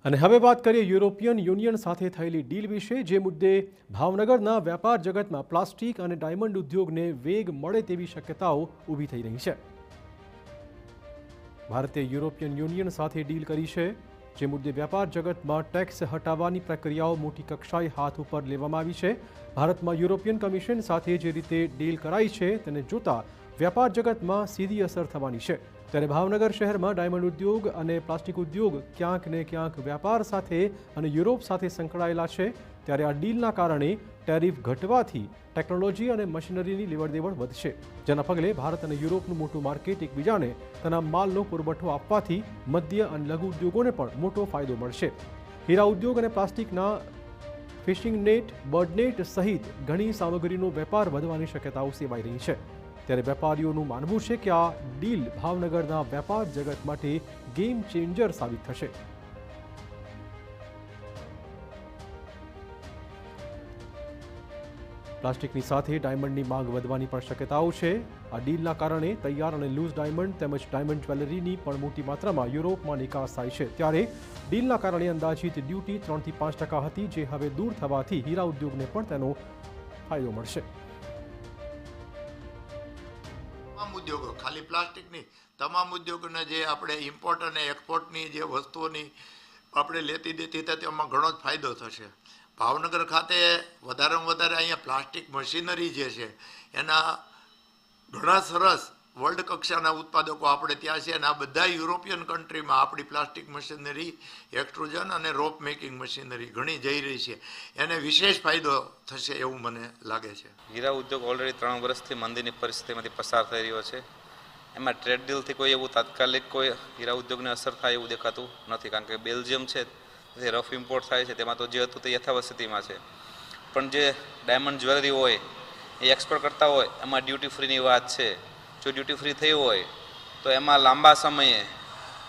અને હવે વાત કરીએ યુરોપિયન યુનિયન સાથે થયેલી ડીલ વિશે, જે મુદ્દે ભાવનગરના વેપાર જગતમાં પ્લાસ્ટિક અને ડાયમંડ ઉદ્યોગને વેગ મળે તેવી શક્યતાઓ ઊભી થઈ રહી છે. ભારતે યુરોપિયન યુનિયન સાથે ડીલ કરી છે, જે મુદ્દે વેપાર જગતમાં ટેક્સ હટાવવાની પ્રક્રિયાઓ મોટી કક્ષાએ હાથ ઉપર લેવામાં આવી છે. ભારતમાં યુરોપિયન કમિશન સાથે જે રીતે ડીલ કરાઈ છે તેને જોતા વેપાર જગતમાં સીધી અસર થવાની છે. ત્યારે ભાવનગર શહેરમાં ડાયમંડ ઉદ્યોગ અને પ્લાસ્ટિક ઉદ્યોગ ક્યાંક ને ક્યાંક વેપાર સાથે અને યુરોપ સાથે સંકળાયેલા છે. ત્યારે આ ડીલના કારણે ટેરિફ ઘટવાથી ટેકનોલોજી અને મશીનરીની લેવડદેવડ વધશે, જેના પગલે ભારત અને યુરોપનું મોટું માર્કેટ એકબીજાને તેના માલનો પુરવઠો આપવાથી મધ્ય અને લઘુ ઉદ્યોગોને પણ મોટો ફાયદો મળશે. હીરા ઉદ્યોગ અને પ્લાસ્ટિકના ફિશિંગ નેટ, બર્ડ નેટ સહિત ઘણી સામગ્રીનો વેપાર વધવાની શક્યતાઓ સેવાઈ રહી છે. ત્યારે વેપારીઓનું માનવું છે કે આ ડીલ ભાવનગરના વેપાર જગત માટે ગેમ ચેન્જર સાબિત થશે. પ્લાસ્ટિકની સાથે ડાયમંડની માંગ વધવાની પણ શક્યતાઓ છે. આ ડીલના કારણે તૈયાર અને લૂઝ ડાયમંડ તેમજ ડાયમંડ જ્વેલરીની પણ મોટી માત્રામાં યુરોપમાં નિકાસ થાય છે. ત્યારે ડીલના કારણે અંદાજિત ડ્યુટી 3 થી 5% હતી, જે હવે દૂર થવાથી હીરા ઉદ્યોગને પણ તેનો ફાયદો મળશે. ઉદ્યોગો ખાલી પ્લાસ્ટિકની તમામ ઉદ્યોગોને જે આપણે ઇમ્પોર્ટ અને એક્સપોર્ટની જે વસ્તુઓની આપણે લેતી દેતી થાય તેમાં ઘણો જ ફાયદો થશે. ભાવનગર ખાતે વધારેમાં વધારે અહીંયા પ્લાસ્ટિક મશીનરી જે છે એના ઘણા સરસ વર્લ્ડ કક્ષાના ઉત્પાદકો આપણે ત્યાં છે, અને આ બધા યુરોપિયન કન્ટ્રીમાં આપણી પ્લાસ્ટિક મશીનરી, એક્સટ્રુઝન અને રોપ મેકિંગ મશીનરી ઘણી જઈ રહી છે. એને વિશેષ ફાયદો થશે એવું મને લાગે છે. હીરા ઉદ્યોગ ઓલરેડી 3 વર્ષથી મંદીની પરિસ્થિતિમાંથી પસાર થઈ રહ્યો છે. એમાં ટ્રેડ ડીલથી કોઈ એવું તાત્કાલિક કોઈ હીરા ઉદ્યોગને અસર થાય એવું દેખાતું નથી, કારણ કે બેલ્જિયમ છે જે રફ ઇમ્પોર્ટ થાય છે તેમાં તો જે હતું તે યથાવત સ્થિતિમાં છે. પણ જે ડાયમંડ જ્વેલરી હોય એ એક્સપોર્ટ કરતા હોય એમાં ડ્યુટી ફ્રીની વાત છે. જો ડ્યુટી ફ્રી થઈ હોય તો એમાં લાંબા સમયે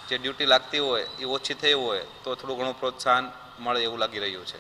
જે ડ્યુટી લાગતી હોય એ ઓછી થઈ હોય તો થોડું ઘણું પ્રોત્સાહન મળે એવું લાગી રહ્યું છે.